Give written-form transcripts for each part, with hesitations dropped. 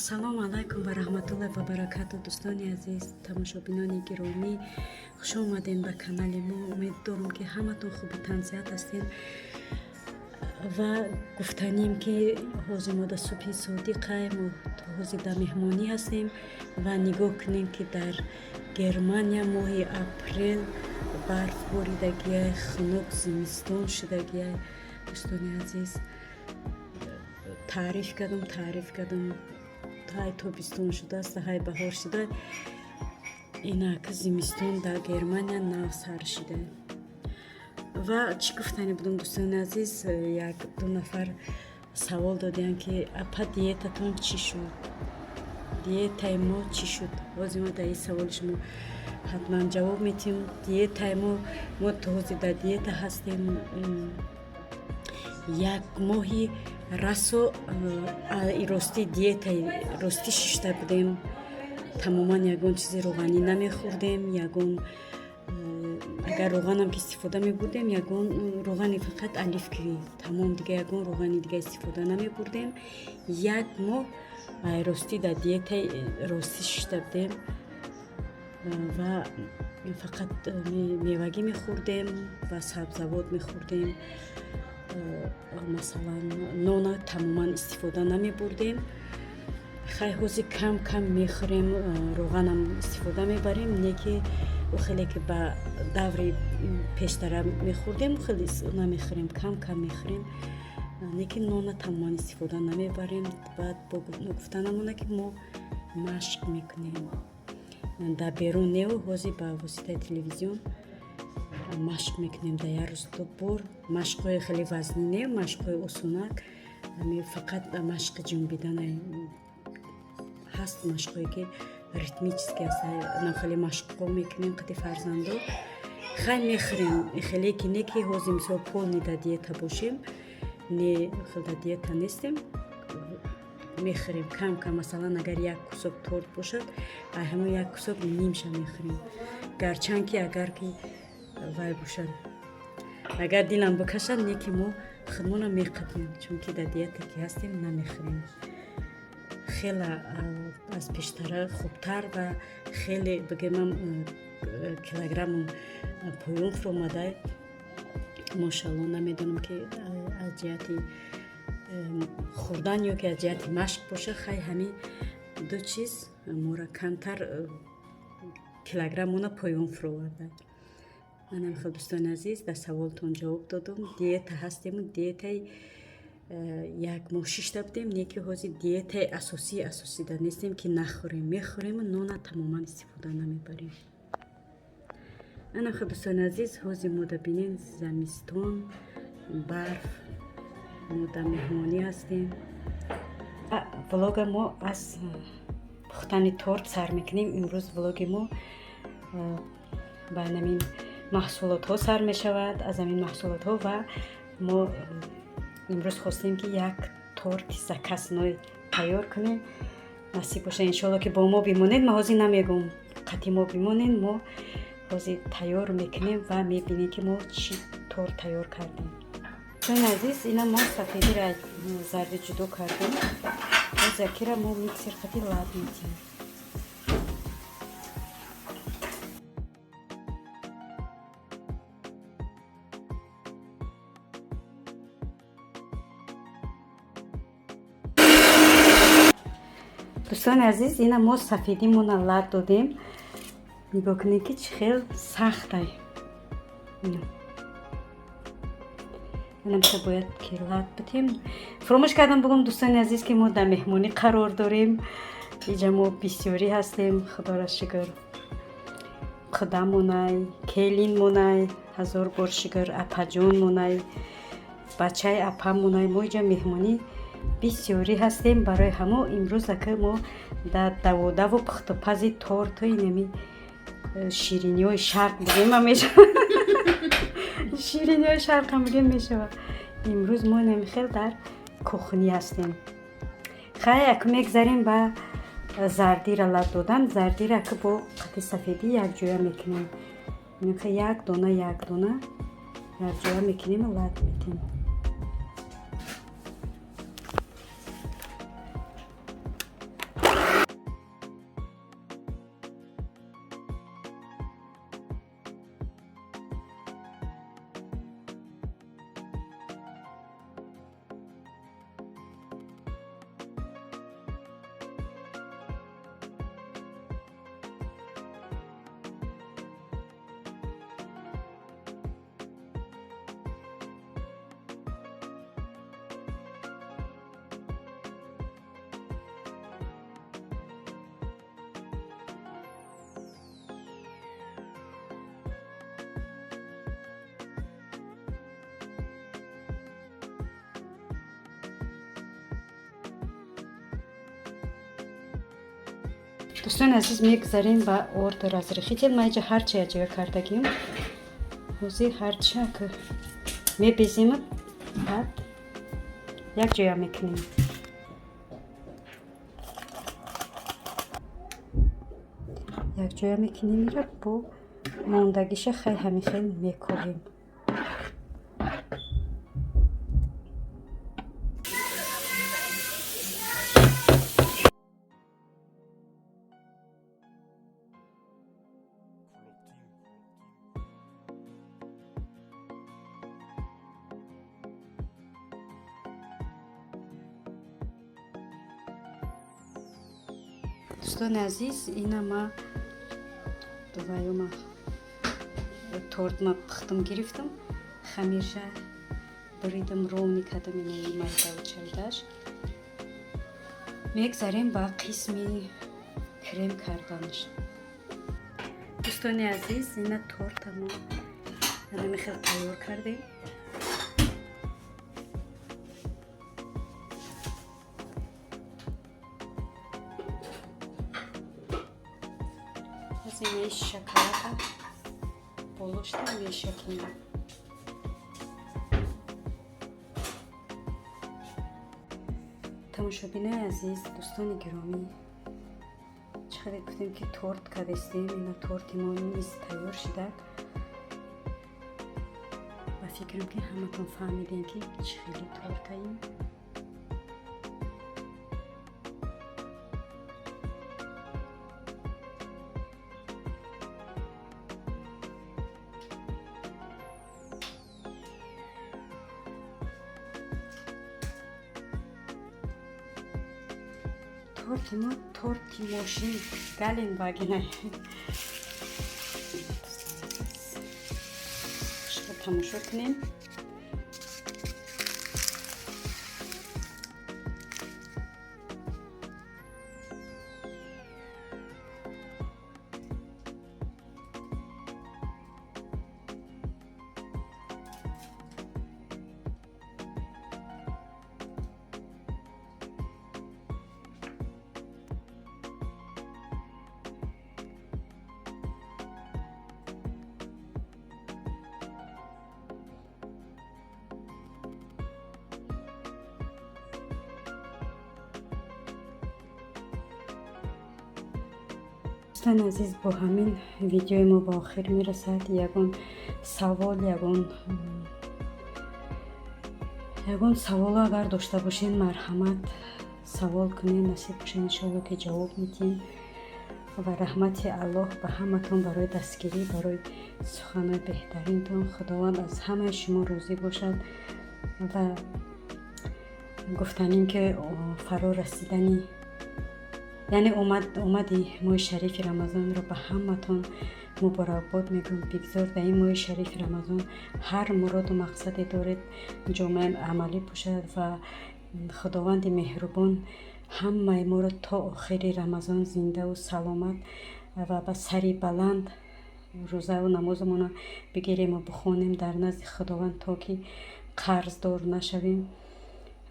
салом алайкум ва раҳматуллоҳи ва баракату. дӯстони азиз, тамошобинони гиромӣ, хуш омадем ба канали мо. умед дорам ки ҳаматон хубу танзият ҳастем ва гуфтанем ки ҳозир мо дар субҳи содиқаем, ҳозир дар меҳмонӣ ҳастем ва нигоҳ кунем ки дар Германия моҳи апрел барф боридагияй, хунук зимистон шудагияй. дӯстони азиз, таъриф кардам, ҳай тобистон шудааст, ҳай баҳор шуда, инак зимистон дар Германия нав сар шуда. ва чӣ гуфтани будам, дӯстони азиз, як ду нафар савол додиянд ки апа диетатон чӣ шуд, диетаи мо чӣ шуд. ҳозир мо дар ин саволи шумо ҳатман ҷавоб медиҳем. Диетаи мо ҳозир дар диета ҳастем. як моҳи расо рости диетаи ростӣ шишта будем. тамоман ягон чизи роғанӣ намехӯрдем. Ягон агар роғанам ки истифода мебурдем, ягон роғани фақат оливкови, тамом дига ягон роғани дига истифода намебурдем. як моҳ ростӣ дар диетаи ростӣ шишта будем ва фақат мевагӣ мехӯрдем ва сабзавот мехӯрдем. масалан нона тамоман истифода намебурдем. хай ҳозир кам кам мехӯрем, роғанам истифода мебарем. Не ки хеле ки ба даври пештара мехӯрдем, хеле намехӯрем, кам кам мехӯрем. Не ки нона тамоман истифода намебарем. баъд бо гуфтанам ona ки мо машқ мекунем дар берун нео. ҳозир ба воситаи телевизион машқ мекунем дар як рӯз ду бор. машқҳои хеле вазнин не, машқҳои осонак, фақат машқи ҷунбидане ҳаст. машқҳое ки ритмически аст, нам хеле машқҳо мекунем қади фарзандо. хай мехӯрем хеле ки не ки ҳозир мисол полни дар диета бошем, не хел дар диета нестем. мехӯрем кам кам. масалан агар як кусок торт бошад, ҳамон як кусок нимша мехӯрем. гарчанки агар ки вай бошад, агар дилам бикашад, не ки мо худмонам меқадем, чунки дар диета ки ҳастем намехӯрем. хеле аз пештара хубтар ва хеле бигемам килограмм поёнф омадай. мошалло, намедонам ки аз ҷиҳати хӯрдан ё ки аз ҷиҳати машқ боша, хай ҳамин ду чиз мора камтар килограммона поёнф оварда. манам хел дӯстони азиз, дар саволтон ҷавоб додам. диета ҳастему, диетаи як моҳ шишта будем. Не ки ҳозир диетаи асосӣ дар нестем ки нахӯрем, мехӯрему, нона тамоман истифода намебарем. манам хел дӯстони азиз, ҳозир мо дабинем зимистон, барф, мо дар меҳмонӣ ҳастем. влога мо аз пухтани торт сар мекунем. имрӯз влоги мо ба намин маҳсулотҳо сар мешавад. аз амин маҳсулотҳо ва мо имрӯз хостем ки як торти закасной тайёр кунем. насиб боша иншоалло ки бо мо бимонед. ман ҳозир намегӯм қатъи мо бимонед. мо ҳозир тайёр мекунем ва мебинем ки мо чӣ торт тайёр кардем. дӯстони азиз, ина мо сафедиро зарди ҷудо кардем. закира мо миксер қади лад медиҳем. дӯстони азиз, ина мо сафедимона лад додем. нигоҳ кунед ки чӣ хел сахтай. намша бояд ки лад бидем. фаромӯш кардам бигӯям дӯстони азиз ки мо дар меҳмонӣ қарор дорем. инҷа мо бисёрӣ ҳастем. худоро шукр. қудам монай, келин монай, ҳазор бор шукр, апаҷон монай, бачаи апам монай. мо инҷа меҳмонӣ бисёрӣ ҳастем. барои ҳамо имрӯз ака мо дар даводаву пухтупази тортои нами шириниҳои шарқ бигем мешавад. шириниҳои шарқам бигем мешавад. имрӯз мо нами хел дар кухнӣ ҳастем. хай ака мегзарем ба зардира лад додан. зардира ака бо қати сафедӣ якҷоя мекунем. як дона якҷоя мекунем, лад медиҳем. دوستان عزیز میگذاریم با ордер разрешитель ما اینجا هرچی اجرا کردگیم روزی هرچی که میبیزیم بعد یک جا میکنیم یک جا میکنیم میره با موندگیش خیلی همیشه میکوبیم دوستان عزیز اینا ما دوباره торт ما پختم گرفتم خمیرش بریدم رونی کردم این میده و چلدش میگذاریم با قسمی کرم کردنش دوستان عزیز اینا торт ما الان خیلی تیار کردیم این شکلات بولشته به شکلی تماشابین عزیز دوستان گرامی چقدر گفتیم که торт کردیم اینا торت ما نیز تیار شده و فکرم که همتون فهمیدین که چقدر торт این торти ما торти мошини галин вагина шо тамошо кунем دوستان عزیز با همین ویدیو ما با آخر میرسد یگان سوال اگر داشته باشین مرحمت سوال کنین نصیب باشین انشاءالله که جواب میدیم و رحمت الله به همتون برای دستگیری برای سخنهای بهترینتون خداوند از همه شما راضی باشد و گفتنیم که فرا رسیدنی یعنی اومدی ماه شریف رمضان رو به همتون مبارکباد میگم بگذار در این ماه شریف رمضان هر مراد و مقصدی دارید جامعه عملی باشد و خداوند مهربان همه ما رو تا آخر رمضان زنده و سلامت و به سری بلند روزه و نمازمون بگیریم و بخونیم در نزد خداوند تا که قرض دار نشویم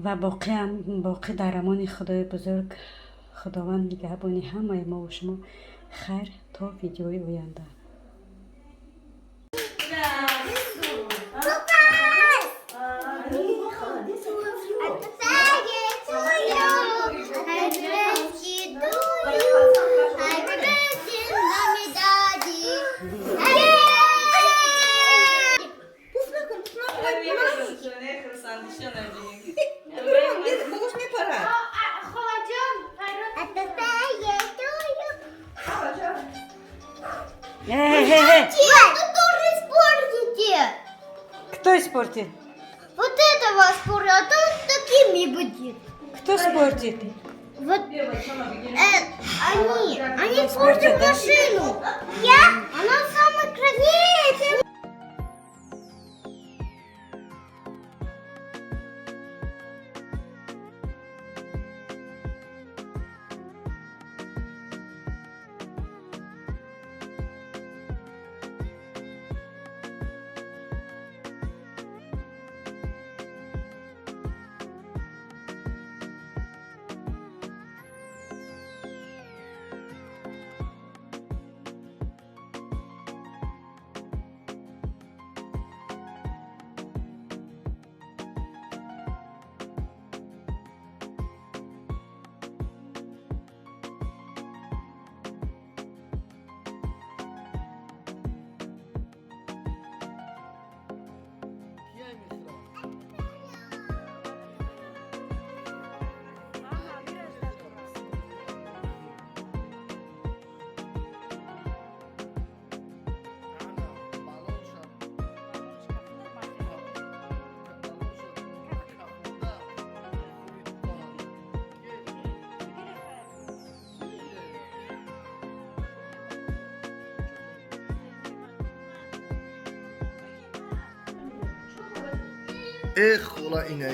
و باقی در امان خدای بزرگ خداوند نگهبانی همه ما و شما خیر تا ویدیوی آینده Кто испортит? Вот этого спорта, а то такими будет. Кто испортит? Вот они испортят машину. Я? Она самая красивая. خلا اینه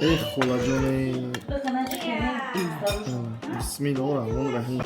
ای خلا جونه بسم الله الرحمن الرحیم